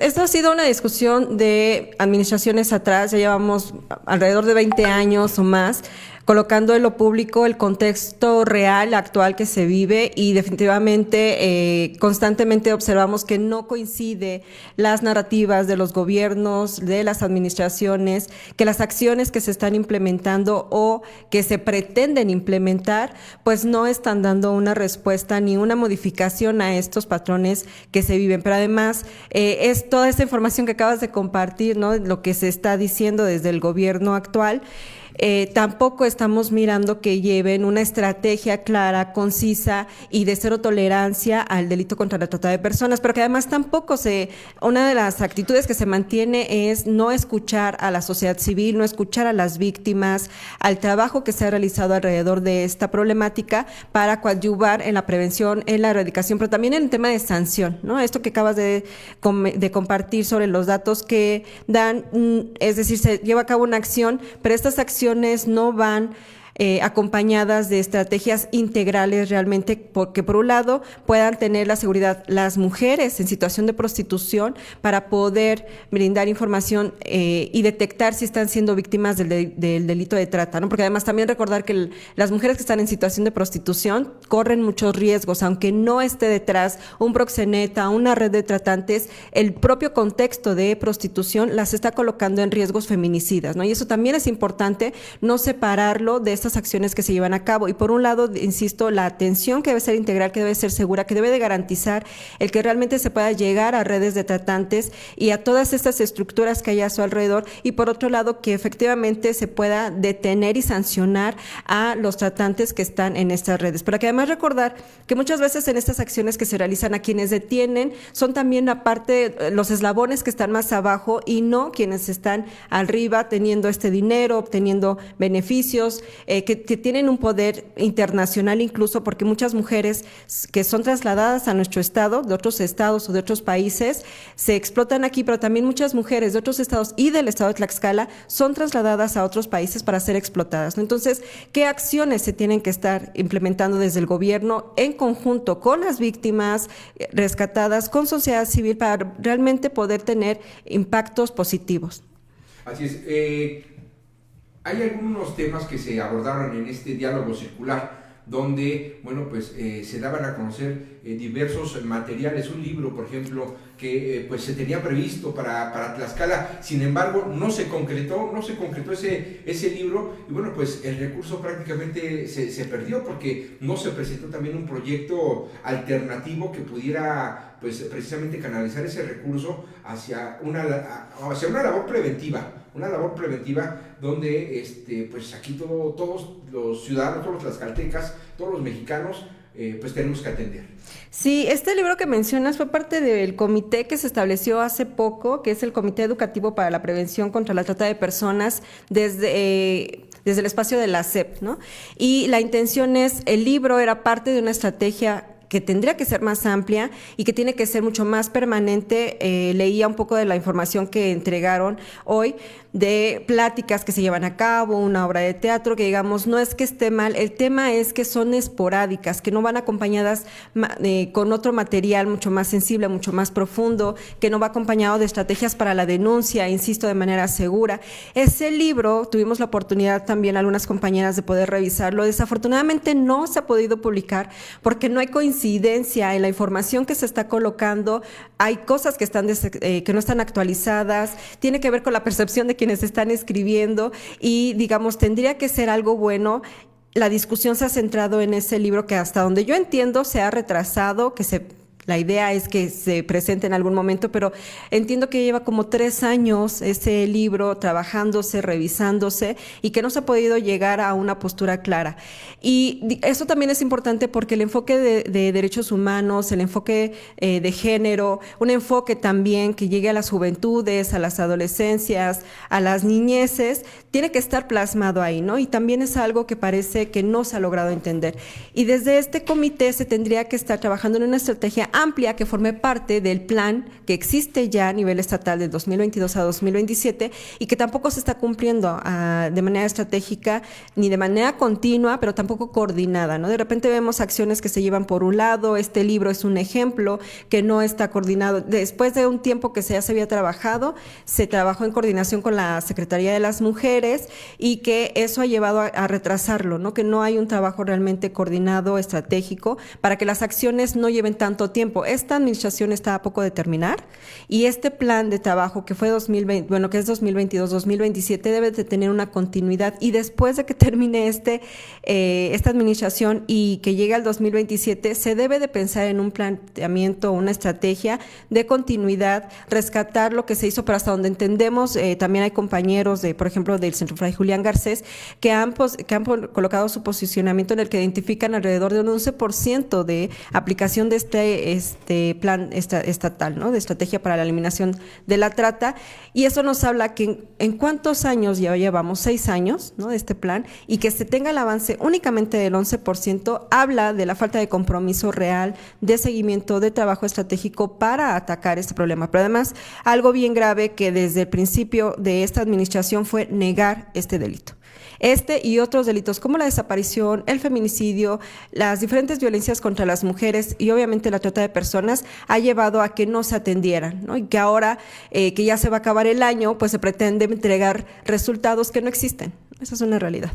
esto ha sido una discusión de administraciones atrás, ya llevamos alrededor de 20 años o más, colocando en lo público el contexto real, actual que se vive, y definitivamente constantemente observamos que no coincide las narrativas de los gobiernos, de las administraciones, que las acciones que se están implementando o que se pretenden implementar, pues no están dando una respuesta ni una modificación a estos patrones que se viven. Pero además, es toda esta información que acabas de compartir, ¿no? Lo que se está diciendo desde el gobierno actual. Tampoco estamos mirando que lleven una estrategia clara, concisa y de cero tolerancia al delito contra la trata de personas, pero que además tampoco una de las actitudes que se mantiene es no escuchar a la sociedad civil, no escuchar a las víctimas, al trabajo que se ha realizado alrededor de esta problemática para coadyuvar en la prevención, en la erradicación, pero también en el tema de sanción, ¿no? Esto que acabas de compartir sobre los datos que dan, es decir, se lleva a cabo una acción, pero estas acciones no van acompañadas de estrategias integrales realmente, porque por un lado puedan tener la seguridad las mujeres en situación de prostitución para poder brindar información y detectar si están siendo víctimas del delito de trata, ¿no? Porque además también recordar que las mujeres que están en situación de prostitución corren muchos riesgos, aunque no esté detrás un proxeneta, una red de tratantes, el propio contexto de prostitución las está colocando en riesgos feminicidas, ¿no? Y eso también es importante, no separarlo de estas acciones que se llevan a cabo. Y por un lado, insisto, la atención que debe ser integral, que debe ser segura, que debe de garantizar el que realmente se pueda llegar a redes de tratantes y a todas estas estructuras que hay a su alrededor, y por otro lado, que efectivamente se pueda detener y sancionar a los tratantes que están en estas redes. Pero que además recordar que muchas veces en estas acciones que se realizan a quienes detienen son también aparte los eslabones que están más abajo y no quienes están arriba teniendo este dinero, obteniendo beneficios, que tienen un poder internacional incluso, porque muchas mujeres que son trasladadas a nuestro estado, de otros estados o de otros países, se explotan aquí, pero también muchas mujeres de otros estados y del estado de Tlaxcala son trasladadas a otros países para ser explotadas, ¿no? Entonces, ¿qué acciones se tienen que estar implementando desde el gobierno en conjunto con las víctimas rescatadas, con sociedad civil, para realmente poder tener impactos positivos? Así es. Hay algunos temas que se abordaron en este diálogo circular, donde, bueno, pues se daban a conocer diversos materiales. Un libro, por ejemplo, que pues se tenía previsto para Tlaxcala, sin embargo no se concretó ese libro, y bueno, pues el recurso prácticamente se perdió, porque no se presentó también un proyecto alternativo que pudiera pues precisamente canalizar ese recurso hacia una labor preventiva. Una labor preventiva donde pues aquí todos los ciudadanos, todos los tlaxcaltecas, todos los mexicanos, pues tenemos que atender. Sí, este libro que mencionas fue parte del comité que se estableció hace poco, que es el Comité Educativo para la Prevención contra la Trata de Personas, desde el espacio de la SEP, ¿no? Y la intención el libro era parte de una estrategia que tendría que ser más amplia y que tiene que ser mucho más permanente. Leía un poco de la información que entregaron hoy, de pláticas que se llevan a cabo, una obra de teatro, que digamos, no es que esté mal, el tema es que son esporádicas, que no van acompañadas con otro material mucho más sensible, mucho más profundo, que no va acompañado de estrategias para la denuncia, insisto, de manera segura. Ese libro, tuvimos la oportunidad también, algunas compañeras, de poder revisarlo. Desafortunadamente no se ha podido publicar porque no hay coincidencia en la información que se está colocando, hay cosas que no están actualizadas, tiene que ver con la percepción de quienes están escribiendo, y digamos, tendría que ser algo bueno. La discusión se ha centrado en ese libro que, hasta donde yo entiendo, se ha retrasado, la idea es que se presente en algún momento, pero entiendo que lleva como 3 años ese libro trabajándose, revisándose, y que no se ha podido llegar a una postura clara. Y eso también es importante porque el enfoque de derechos humanos, el enfoque de género, un enfoque también que llegue a las juventudes, a las adolescencias, a las niñeces, tiene que estar plasmado ahí, ¿no? Y también es algo que parece que no se ha logrado entender. Y desde este comité se tendría que estar trabajando en una estrategia amplia que forme parte del plan que existe ya a nivel estatal de 2022 a 2027 y que tampoco se está cumpliendo de manera estratégica ni de manera continua, pero tampoco coordinada, ¿no? De repente vemos acciones que se llevan por un lado, este libro es un ejemplo que no está coordinado. Después de un tiempo que ya se había trabajado, se trabajó en coordinación con la Secretaría de las Mujeres y que eso ha llevado a retrasarlo, ¿no? Que no hay un trabajo realmente coordinado, estratégico, para que las acciones no lleven tanto tiempo. Esta administración está a poco de terminar y este plan de trabajo que fue 2020, bueno, que es 2022-2027, debe de tener una continuidad y después de que termine esta administración y que llegue al 2027, se debe de pensar en un planteamiento, una estrategia de continuidad, rescatar lo que se hizo, pero hasta donde entendemos, también hay compañeros por ejemplo, del Centro Fray Julián Garcés, que han colocado su posicionamiento en el que identifican alrededor de un 11% de aplicación de este plan estatal, ¿no? De estrategia para la eliminación de la trata, y eso nos habla que en cuántos años ya llevamos, 6 años, ¿no? De este plan, y que se tenga el avance únicamente del 11%, habla de la falta de compromiso real, de seguimiento, de trabajo estratégico para atacar este problema. Pero además, algo bien grave que desde el principio de esta administración fue negar este delito. Este y otros delitos como la desaparición, el feminicidio, las diferentes violencias contra las mujeres y obviamente la trata de personas ha llevado a que no se atendieran, ¿no? Y que ahora que ya se va a acabar el año, pues se pretende entregar resultados que no existen. Esa es una realidad.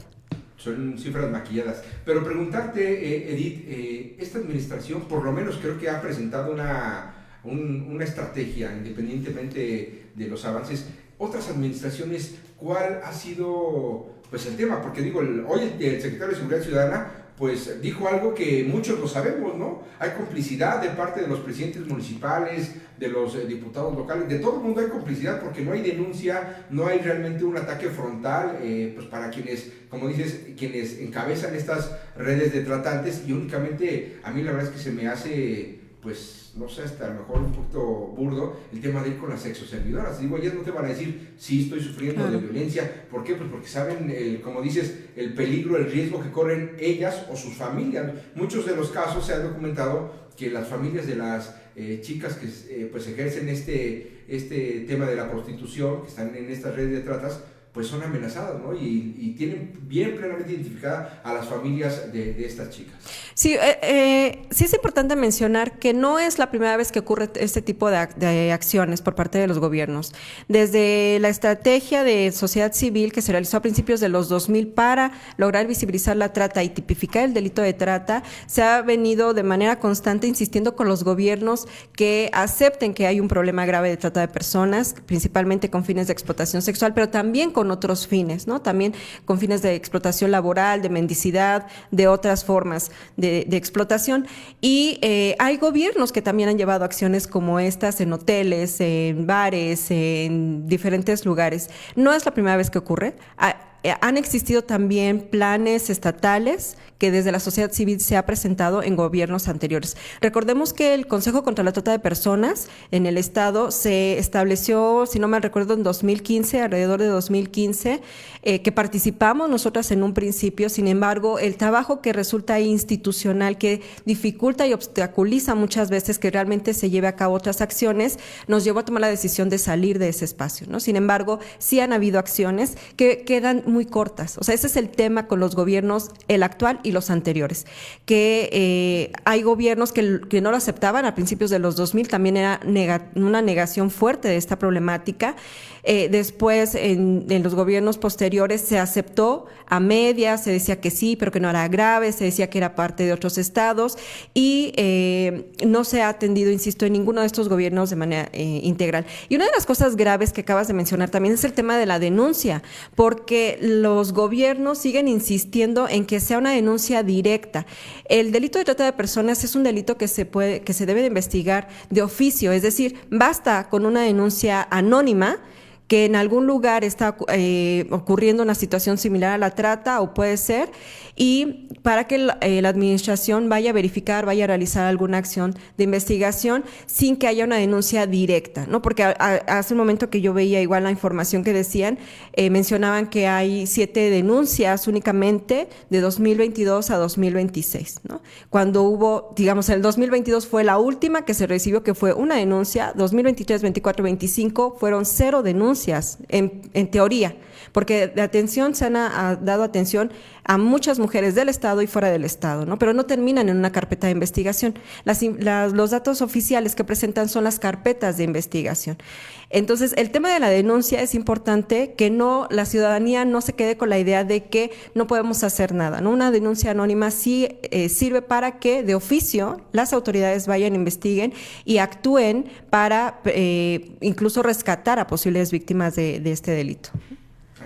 Son cifras maquilladas. Pero preguntarte, Edith, esta administración por lo menos creo que ha presentado una estrategia, independientemente de los avances. Otras administraciones, ¿cuál ha sido pues el tema? Porque digo, hoy el secretario de Seguridad Ciudadana pues dijo algo que muchos lo sabemos, ¿no? Hay complicidad de parte de los presidentes municipales, de los diputados locales, de todo el mundo hay complicidad porque no hay denuncia, no hay realmente un ataque frontal pues para quienes, como dices, quienes encabezan estas redes de tratantes, y únicamente a mí la verdad es que se me hace, pues, no sé, hasta a lo mejor un poquito burdo el tema de ir con las sexoservidoras. Digo, ellas no te van a decir si estoy sufriendo de violencia. ¿Por qué? Pues porque saben, como dices, el peligro, el riesgo que corren ellas o sus familias. Muchos de los casos se ha documentado que las familias de las chicas que pues ejercen este tema de la prostitución, que están en estas redes de tratas, pues son amenazadas, ¿no? Y tienen bien plenamente identificada a las familias de estas chicas. Sí, sí es importante mencionar que no es la primera vez que ocurre este tipo de acciones por parte de los gobiernos. Desde la estrategia de sociedad civil que se realizó a principios de los 2000 para lograr visibilizar la trata y tipificar el delito de trata, se ha venido de manera constante insistiendo con los gobiernos que acepten que hay un problema grave de trata de personas, principalmente con fines de explotación sexual, pero también con otros fines, ¿no? También con fines de explotación laboral, de mendicidad, de otras formas de explotación. Y hay gobiernos que también han llevado acciones como estas en hoteles, en bares, en diferentes lugares. No es la primera vez que ocurre. Han existido también planes estatales que desde la sociedad civil se ha presentado en gobiernos anteriores. Recordemos que el Consejo contra la Trata de Personas en el Estado se estableció, si no mal recuerdo, en 2015, alrededor de 2015, que participamos nosotras en un principio. Sin embargo, el trabajo que resulta institucional, que dificulta y obstaculiza muchas veces que realmente se lleve a cabo otras acciones, nos llevó a tomar la decisión de salir de ese espacio, ¿no? Sin embargo, sí han habido acciones que quedan muy cortas. O sea, ese es el tema con los gobiernos, el actual y los anteriores, que hay gobiernos que no lo aceptaban a principios de los 2000, también era una negación fuerte de esta problemática. Después, en los gobiernos posteriores, se aceptó a medias, se decía que sí, pero que no era grave, se decía que era parte de otros estados y no se ha atendido, insisto, en ninguno de estos gobiernos de manera integral. Y una de las cosas graves que acabas de mencionar también es el tema de la denuncia, porque los gobiernos siguen insistiendo en que sea una denuncia directa. El delito de trata de personas es un delito que se debe de investigar de oficio, es decir, basta con una denuncia anónima que en algún lugar está ocurriendo una situación similar a la trata o puede ser, y para que la administración vaya a verificar, vaya a realizar alguna acción de investigación sin que haya una denuncia directa, ¿no? Porque hace un momento que yo veía igual la información que decían, mencionaban que hay 7 denuncias únicamente de 2022 a 2026, ¿no? Cuando hubo, digamos, el 2022 fue la última que se recibió, que fue una denuncia, 2023, 24, 25 fueron 0 denuncias en teoría, porque de atención se han dado atención a muchas mujeres del Estado y fuera del Estado, ¿no? Pero no terminan en una carpeta de investigación. Los datos oficiales que presentan son las carpetas de investigación. Entonces, el tema de la denuncia es importante, que la ciudadanía no se quede con la idea de que no podemos hacer nada, ¿no? Una denuncia anónima sí sirve para que de oficio las autoridades vayan, investiguen y actúen para incluso rescatar a posibles víctimas de este delito.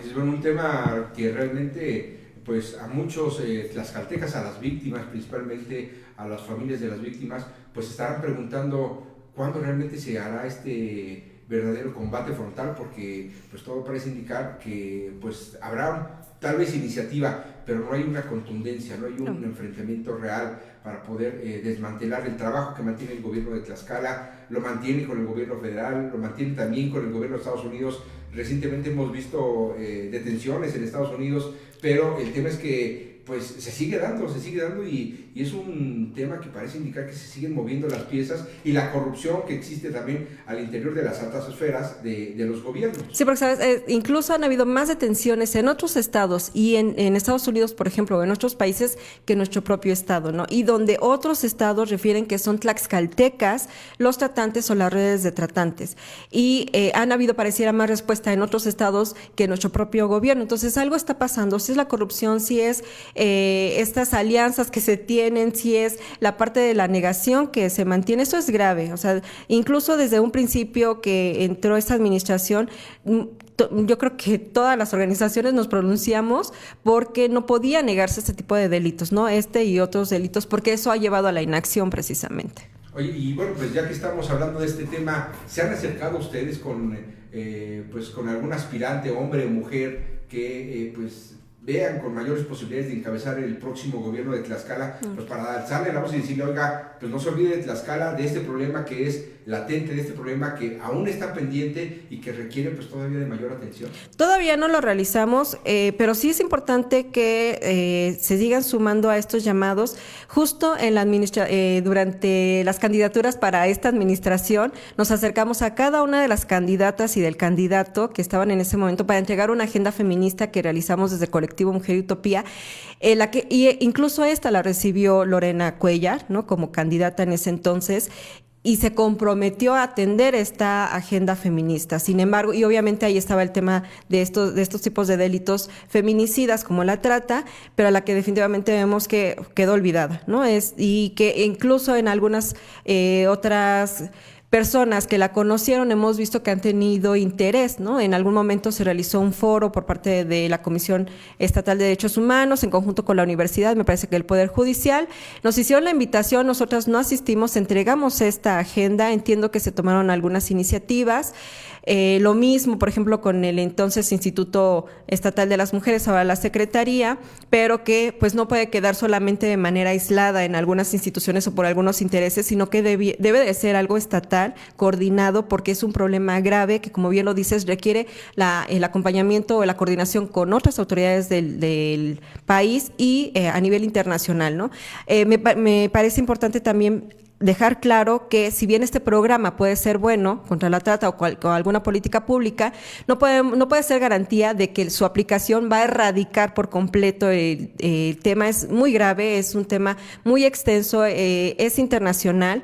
Es un tema que realmente, pues a muchos tlaxcaltecas, a las víctimas, principalmente a las familias de las víctimas, pues estarán preguntando cuándo realmente se hará este verdadero combate frontal, porque pues todo parece indicar que pues habrá tal vez iniciativa, pero no hay una contundencia, no hay un enfrentamiento real para poder desmantelar el trabajo que mantiene el gobierno de Tlaxcala, lo mantiene con el gobierno federal, lo mantiene también con el gobierno de Estados Unidos. Recientemente hemos visto detenciones en Estados Unidos, pero el tema es que pues se sigue dando y es un tema que parece indicar que se siguen moviendo las piezas y la corrupción que existe también al interior de las altas esferas de los gobiernos. Sí, porque sabes, incluso han habido más detenciones en otros estados y en Estados Unidos, por ejemplo, o en otros países que en nuestro propio estado, ¿no? Y donde otros estados refieren que son tlaxcaltecas los tratantes o las redes de tratantes. Y han habido, pareciera, más respuesta en otros estados que en nuestro propio gobierno. Entonces, algo está pasando. Si es la corrupción, si es estas alianzas que se tienen, si es la parte de la negación que se mantiene, eso es grave. O sea, incluso desde un principio que entró esta administración, yo creo que todas las organizaciones nos pronunciamos porque no podía negarse este tipo de delitos, ¿no? Este y otros delitos, porque eso ha llevado a la inacción precisamente. Oye, y bueno, pues ya que estamos hablando de este tema, ¿se han acercado ustedes con algún aspirante, hombre o mujer, que pues vean con mayores posibilidades de encabezar el próximo gobierno de Tlaxcala, pues para alzarle la voz y decirle, oiga, pues no se olvide de Tlaxcala, de este problema que es latente, de este problema que aún está pendiente y que requiere pues todavía de mayor atención? Todavía no lo realizamos, pero sí es importante que se sigan sumando a estos llamados. Justo en la durante las candidaturas para esta administración, nos acercamos a cada una de las candidatas y del candidato que estaban en ese momento para entregar una agenda feminista que realizamos desde Colectivo Mujer Utopía, incluso esta la recibió Lorena Cuellar, ¿no? Como candidata en ese entonces, y se comprometió a atender esta agenda feminista. Sin embargo, y obviamente ahí estaba el tema de estos tipos de delitos feminicidas como la trata, pero a la que definitivamente vemos que quedó olvidada, ¿no? Y que incluso en algunas otras personas que la conocieron hemos visto que han tenido interés, ¿no? En algún momento se realizó un foro por parte de la Comisión Estatal de Derechos Humanos en conjunto con la universidad, me parece que el Poder Judicial. Nos hicieron la invitación, nosotras no asistimos, entregamos esta agenda, entiendo que se tomaron algunas iniciativas. Lo mismo, por ejemplo, con el entonces Instituto Estatal de las Mujeres, ahora la Secretaría, pero que pues no puede quedar solamente de manera aislada en algunas instituciones o por algunos intereses, sino que debe de ser algo estatal, coordinado, porque es un problema grave que, como bien lo dices, requiere el acompañamiento o la coordinación con otras autoridades del país y a nivel internacional, ¿no? Me parece importante también dejar claro que si bien este programa puede ser bueno contra la trata o alguna política pública, no puede ser garantía de que su aplicación va a erradicar por completo el tema. Es muy grave, es un tema muy extenso, es internacional.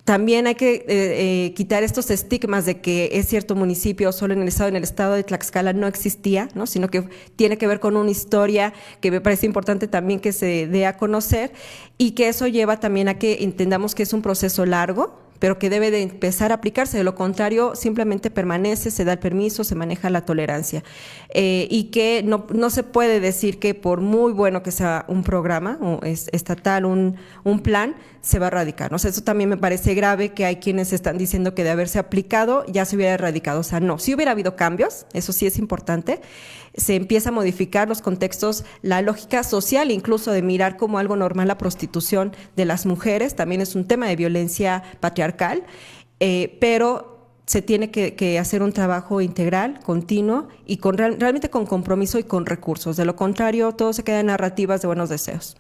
También hay que quitar estos estigmas de que es cierto municipio solo en el estado de Tlaxcala no existía, ¿no? Sino que tiene que ver con una historia que me parece importante también que se dé a conocer y que eso lleva también a que entendamos que es un proceso largo, pero que debe de empezar a aplicarse. De lo contrario, simplemente permanece, se da el permiso, se maneja la tolerancia. Y que no se puede decir que por muy bueno que sea un programa estatal, un plan, se va a erradicar. O sea, eso también me parece grave, que hay quienes están diciendo que de haberse aplicado ya se hubiera erradicado. O sea, no, si hubiera habido cambios, eso sí es importante, se empieza a modificar los contextos, la lógica social, incluso de mirar como algo normal la prostitución de las mujeres, también es un tema de violencia patriarcal, pero se tiene que hacer un trabajo integral, continuo y realmente con compromiso y con recursos. De lo contrario, todo se queda en narrativas de buenos deseos.